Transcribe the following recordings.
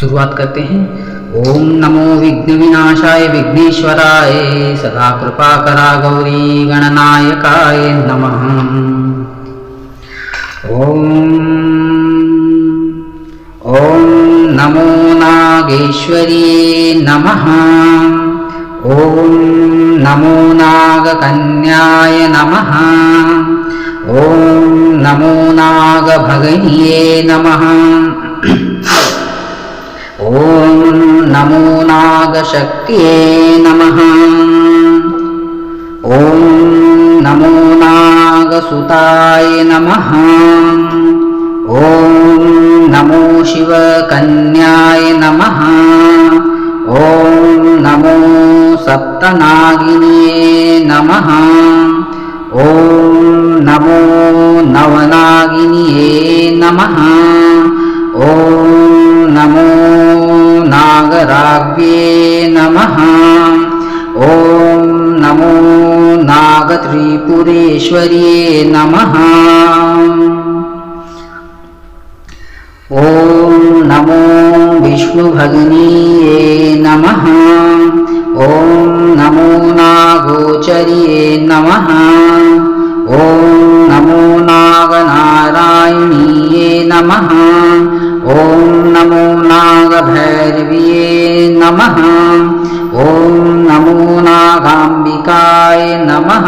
सुरुवात करते हैं। ओम नमो विघ्न विनाशाय विघ्नेश्वराय सदा कृपा करा गौरी गणनायकाय नमः। ओम नमो नागेश्वरी नमः। ओम नमो नागकन्याय नमः। ओम नमो नागभगिन्ये नमः। ओम नमो नागशक्त्यै नमः। ओम नमो नागसुताय नमः। ओम नमो शिवकन्याय नमः। ओम नमो सप्तनागिन्ये नमः। ओम नमो नवनागिन्ये नमः। ओम नमो नागराज्ञे नमः। ओम नमो नागत्रिपुरेश्वर्ये नमः। ओम नमो विष्णुभगिन्ये नमः। ओम नमो नागोचर्ये नमः। ओम नमो नागनारायणीये नमः। ओम नमो नागभैरव्ये नमः। ओम नमो नागाम्बिकाय नमः।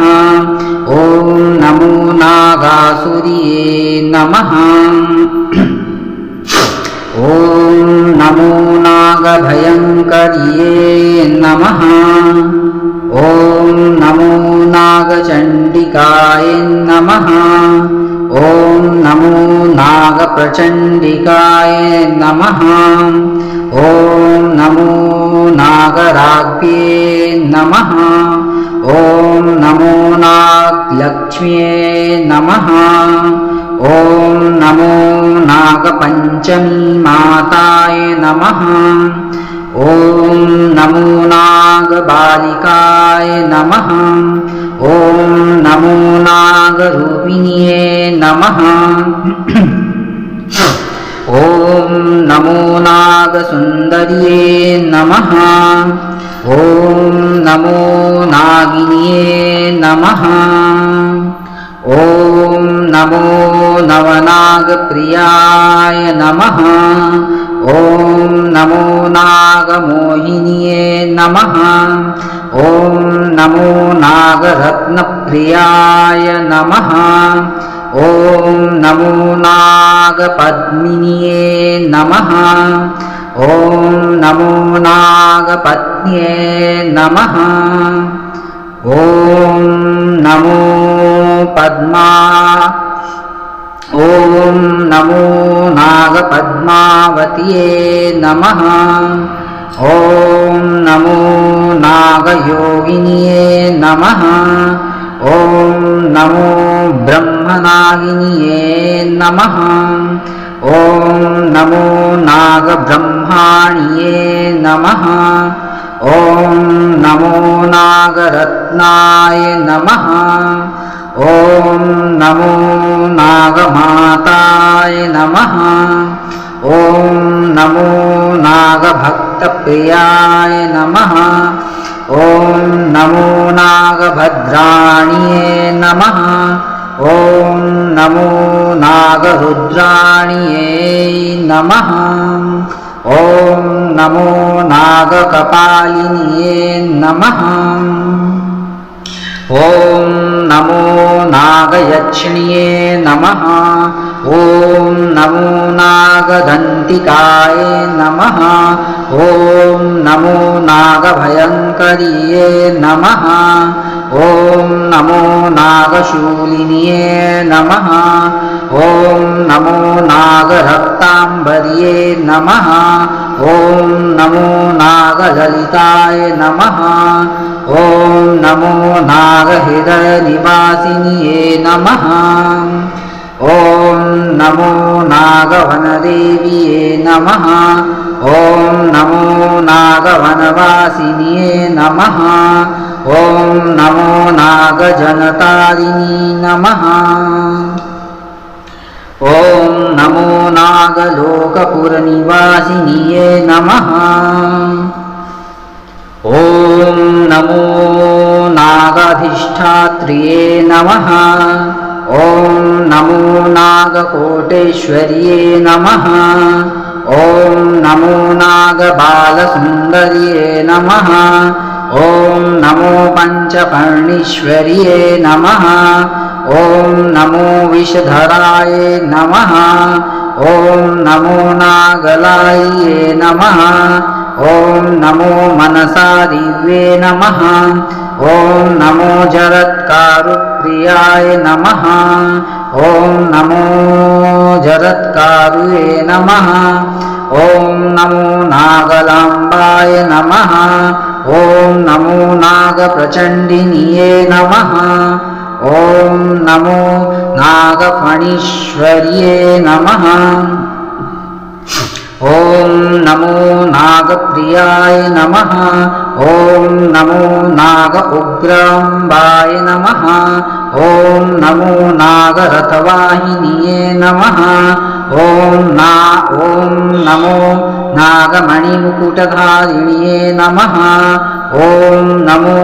ओम नमो नागासुर्ये नमः। ओम नमो नागभयंकर्ये नमः। ओम नमो नागचंडिकाय नमः। ओम नमो नागप्रचंडिकाय नमः। ओम नमो नागराज्ञे नमः। ओम नमो नागलक्ष्म्ये नमः। ओम नमो नागपंचमी माताय नमः। ओम नमो नागबालिकाय नमः। ओम नमो नागरूपिण्ये नमः। ओम नमो नागसुंदर्ये नमः। ओम नमो नागिन्ये नमः। ओम नमो नवनागप्रियाय नमः। ओम नमो नागमोहिन्ये नमः। ओम नमो नागरत्नप्रियाय नमः। ओम नमो नागपद्मिन्ये नमः। ओम नमो नागपत्न्ये नमः। ओम नमो पद्मा। ओम नमो नागपद्मावत्यै नमः। ओम नमो नागयोगिन्ये नमः। ओम नमो ब्रह्मनागिन्ये नमः। ओम नमो नागब्रह्माण्ये नमः। ओम नमो नागरत्नाय नमः। ओम नमो नागमाताय नमः। ओम नमो नागभक्तप्रियाय नमः। ओम नमो नागभद्राण्ये नमः। ओम नमो नागरुद्राण्ये नमः। ओम नमो नागकपालिन्ये नमः। ओम नमो नागयक्षिण्ये नमः। ओम नमो नागदन्तिकाय नमः। ओम नमो नागभयंकर्ये नमः। ओम नमो नागशूलिन्ये नमः। ओम नमो नागरक्तांबर्ये नमः। ओम नमो नागललिताय नमः। ओम नमो नागहृदयनिवासिन्ये नमः। ओम नमो नागवनदेव्ये नमः। ओम नमो नागवनवासिन्ये नमः। ओम नमो नागजनतारिणी नमः। ॐ नमो नागलोकपुरनिवासिनिये नमः। ॐ नमो नागाधिष्ठात्रिये नमः। ॐ नमो नागकोटेश्वर्ये नमः। ॐ नमो नागबालसुन्दर्ये नमः। ॐ नमो पञ्चपर्णीश्वर्ये नमः। ॐ नमो विषधराय नमः। ॐ नमो नागलायै नमः। ॐ नमो मनसादिव्ये नमः। ॐ नमो जरत्कारुप्रियाय नमः। ॐ नमो जरत्कारुये नमः। ॐ नमो नागलाम्बाय नमः। ॐ नमो नागप्रचण्डिन्ये नमः। ॐ नमो नागफणीश्वर्ये नमः। ॐ नमो नागप्रियाय नमः। ॐ नमो नाग उग्राम्बाय नमः। ॐ नमो नागरथवाहिन्ये नमः। ॐ नमो नागमणिमुकुटधारिण्ये नमः। ॐ नमो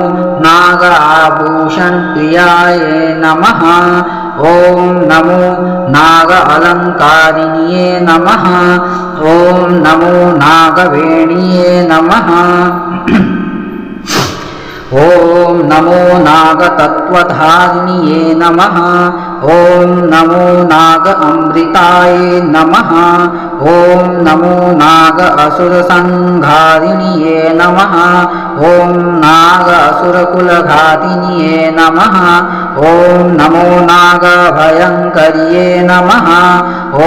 नाग आभूषणप्रियाय नमः। ॐ नमो नाग अलङ्कारिण्ये नमः। ॐ नमो नागवेण्ये नमः। ॐ नमो नागतत्त्वधारिण्ये नमः। ॐ नमो नाग अमृताय नमः। ॐ नमो नाग असुरसंहारिण्ये नमः। ॐ नाग असुरकुलघातिन्ये नमः। ॐ नमो नागभयङ्कर्ये नमः।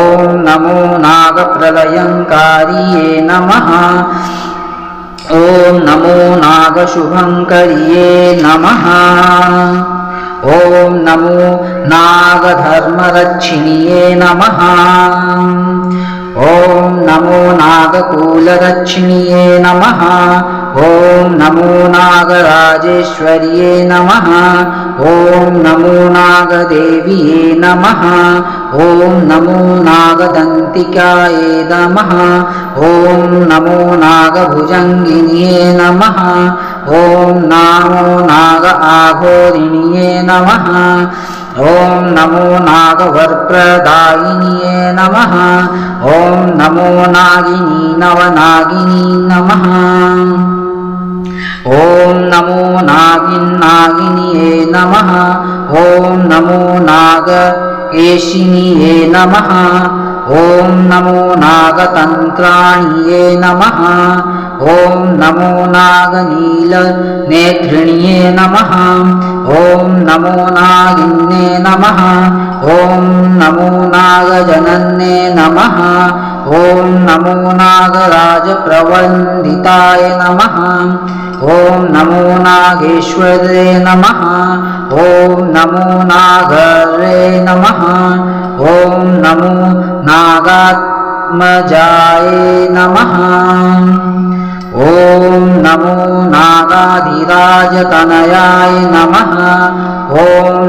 ॐ नमो नागप्रलयङ्कारिये नमः। ॐ नमो नागशुभङ्कर्ये नमः। ॐ नमो नागधर्मरक्षिण्ये नमः। ॐ नमो नागकुलरक्षिण्ये नमः। ॐ नमो नागराजेश्वर्ये नमः। ॐ नमो नागदेव्ये नमः। ॐ नमो नागदन्तिकायै नमः। ॐ नमो नागभुजङ्गिन्ये नमः। ॐ नमो नाग आघोरिण्ये नमः। ॐ नमो नागवरप्रदायिन्ये नमः। ॐ नमो नागिनी नवनागिनी नमः। ॐ नमो नागिन्ये नमः। ॐ नमो नागकेशिन्ये नमः। ॐ नमो नागतन्त्राण्ये नमः। ॐ नमो नागनीलनेत्रिण्ये नमः। ॐ नमो नागिन्ये नमः। ॐ नमो नागजनन्ये नमः। ॐ नमो नागराजप्रवन्दिताय नमः। ॐ नमो नागेश्वरे नमः। ॐ नमो नागरे नमः। ॐ नमो नागात्मजाय नमः। ॐ नमो नागाधिराजतनयाय नमः। ॐ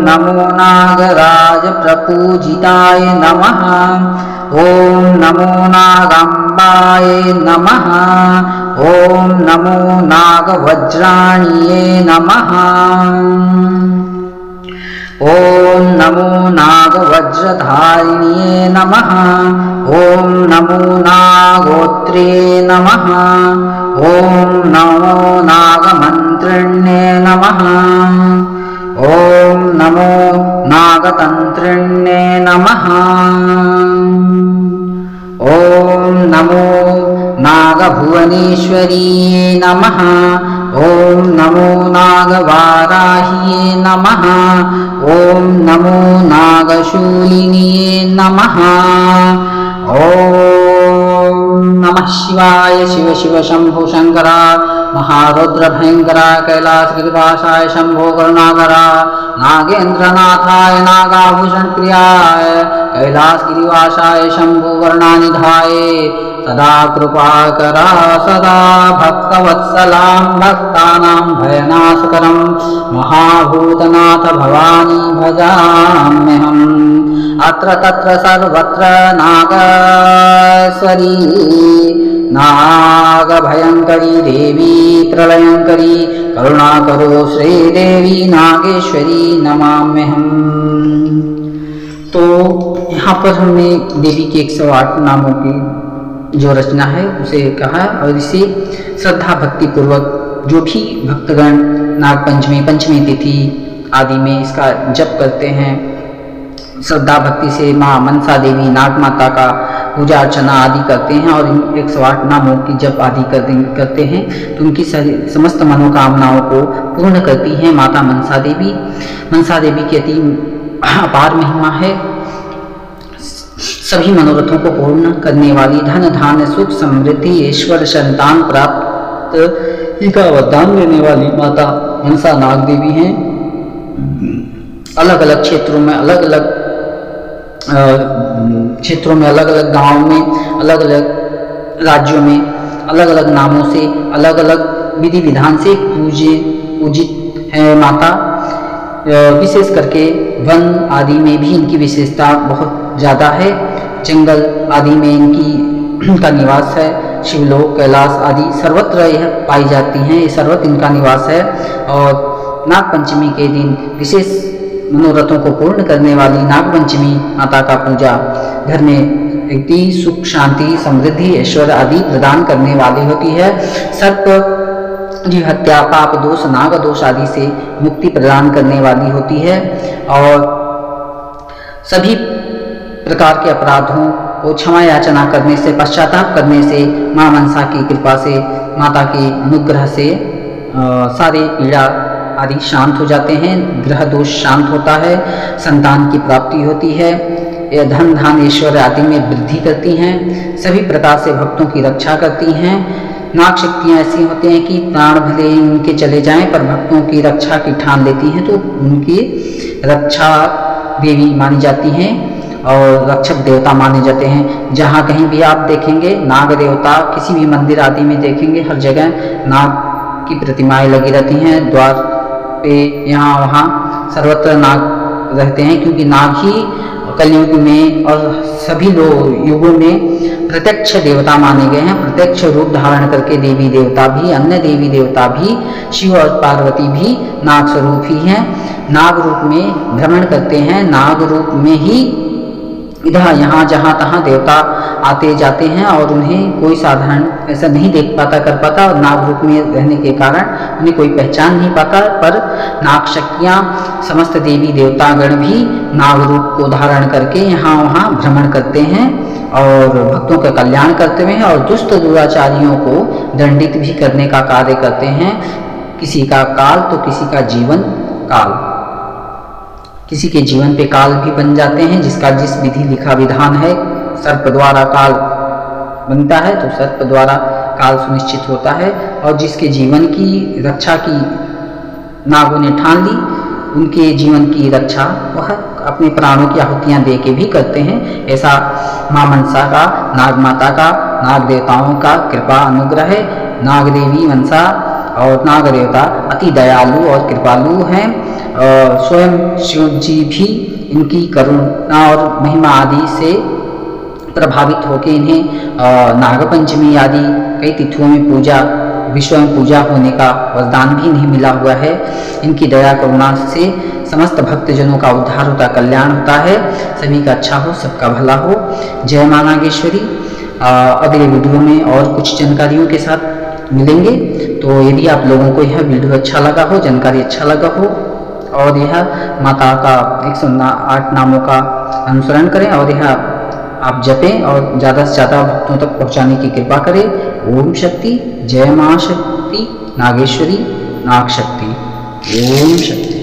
नमो नागराजप्रपूजिताय नमः। ॐ नमो नागाम्बाय नमः। ॐ नमो नागवज्राण्ये नमः। ॐ नमो नागवज्रधारिण्ये नमः। ॐ नमो नागोत्रे नमः। ॐ नमो नागमन्त्रिण्ये नमः। ॐ नमो नागतन्त्रिण्ये नमः। ॐ नमो नागभुवनेश्वर्ये नमः। ॐ नमो नागवाराह्ये नमः। ॐ नमो नागशूलिन्ये नमः। ॐ नमो नमः शिवाय शिव शिव शंभो शंकरा महारुद्र भयंकरा कैलास गिरिवासाय शंभो करुणाकरा नागेंद्रनाथाय नागाभूषण प्रियाय कैलास गिरिवासाय शंभो वर्णानिधाय सदा कृपाकरा सदा भक्तवत्सलां भक्तानां भयनाशकरं महाभूतनाथ भवानी भजाम्यहम् अत्र तत्र सर्वत्र नागेश्वरी नागभयंकरी देवी प्रलयंकरी करुणा करो श्रीदेवी नागेश्वरी नमाम्यहम्। तो यहाँ पर हमने देवी के 108 नामों की जो रचना है उसे कहा और इसे श्रद्धा भक्ति पूर्वक जो भी भक्तगण नागपंचमी पंचमी तिथि आदि में इसका जप करते हैं, श्रद्धा भक्ति से माँ मनसा देवी नाग माता का पूजा अर्चना आदि करते हैं और इन 108 नामों की जप आदि करते हैं तो उनकी समस्त मनोकामनाओं को पूर्ण करती हैं माता मनसा देवी। मनसा देवी की अति अपार महिमा है, सभी मनोरथों को पूर्ण करने वाली, धन धान्य सुख समृद्धि ऐश्वर्य संतान प्राप्त का वरदान देने वाली माता मनसा नाग देवी हैं। अलग अलग क्षेत्रों में अलग अलग गांवों में अलग अलग राज्यों में अलग अलग नामों से अलग अलग विधि विधान से पूजित है माता। विशेष करके वन आदि में भी इनकी विशेषता बहुत ज़्यादा है, जंगल आदि में इनका निवास है, शिवलोक कैलाश आदि सर्वत्र यह पाई जाती हैं, ये सर्वत्र इनका निवास है। और नागपंचमी के दिन विशेष मनोरथों को पूर्ण करने वाली नागपंचमी माता का पूजा घर में व्यक्ति सुख शांति समृद्धि ऐश्वर्य आदि प्रदान करने वाली होती है। सर्प जी हत्या पाप दोष नाग दोष आदि से मुक्ति प्रदान करने वाली होती है और सभी प्रकार के अपराधों को क्षमा याचना करने से पश्चाताप करने से माँ मनसा की कृपा से माता के अनुग्रह से सारे पीड़ा आदि शांत हो जाते हैं, ग्रह दोष शांत होता है, संतान की प्राप्ति होती है, यह धन धान ऐश्वर्य आदि में वृद्धि करती हैं, सभी प्रकार से भक्तों की रक्षा करती हैं। नाग शक्तियाँ ऐसी होती हैं कि प्राण भले उनके चले जाएं पर भक्तों की रक्षा की ठान लेती हैं, तो उनकी रक्षा देवी मानी जाती हैं और रक्षक देवता माने जाते हैं। जहाँ कहीं भी आप देखेंगे नाग देवता, किसी भी मंदिर आदि में देखेंगे हर जगह नाग की प्रतिमाएं लगी रहती हैं, द्वार पे यहाँ वहाँ सर्वत्र नाग रहते हैं, क्योंकि नाग ही कलयुग में और सभी युगों में प्रत्यक्ष देवता माने गए हैं। प्रत्यक्ष रूप धारण करके देवी देवता भी, अन्य देवी देवता भी, शिव और पार्वती भी नाग स्वरूप ही हैं, नाग रूप में भ्रमण करते हैं, नाग रूप में ही इधर यहाँ जहाँ तहाँ देवता आते जाते हैं और उन्हें कोई साधारण ऐसा नहीं देख पाता कर पाता और नाग रूप में रहने के कारण उन्हें कोई पहचान नहीं पाता। पर नाग शक्तियाँ समस्त देवी देवतागण भी नाग रूप को धारण करके यहाँ वहाँ भ्रमण करते हैं और भक्तों का कल्याण करते हैं और दुष्ट दुराचारियों को दंडित भी करने का कार्य करते हैं। किसी का काल तो किसी का जीवन काल, किसी के जीवन पे काल भी बन जाते हैं, जिसका जिस विधि लिखा विधान है। सर्प द्वारा काल बनता है तो सर्प द्वारा काल सुनिश्चित होता है और जिसके जीवन की रक्षा की नागों ने ठान ली, उनके जीवन की रक्षा वह अपने प्राणों की आहुतियाँ दे के भी करते हैं। ऐसा माँ मनसा का, नाग माता का, नाग देवताओं का कृपा अनुग्रह है। नाग देवी मनसा और नाग देवता अति दयालु और कृपालु हैं। स्वयं शिव जी भी इनकी करुणा और महिमा आदि से प्रभावित होकर इन्हें नागपंचमी आदि कई तिथियों में पूजा, विश्व में पूजा होने का वरदान भी इन्हें मिला हुआ है। इनकी दया करुणा से समस्त भक्तजनों का उद्धार होता, कल्याण होता है, सभी का अच्छा हो, सबका भला हो। जय माँ नागेश्वरी। अगले वीडियो में और कुछ जानकारियों के साथ मिलेंगे। तो यदि आप लोगों को यह वीडियो अच्छा लगा हो, जानकारी अच्छा लगा हो और यह माता का 108 नामों का अनुसरण करें और यह आप जपें और ज़्यादा से ज़्यादा भक्तों तक पहुँचाने की कृपा करें। ओम शक्ति। जय माँ शक्ति नागेश्वरी नाग शक्ति। ओम शक्ति।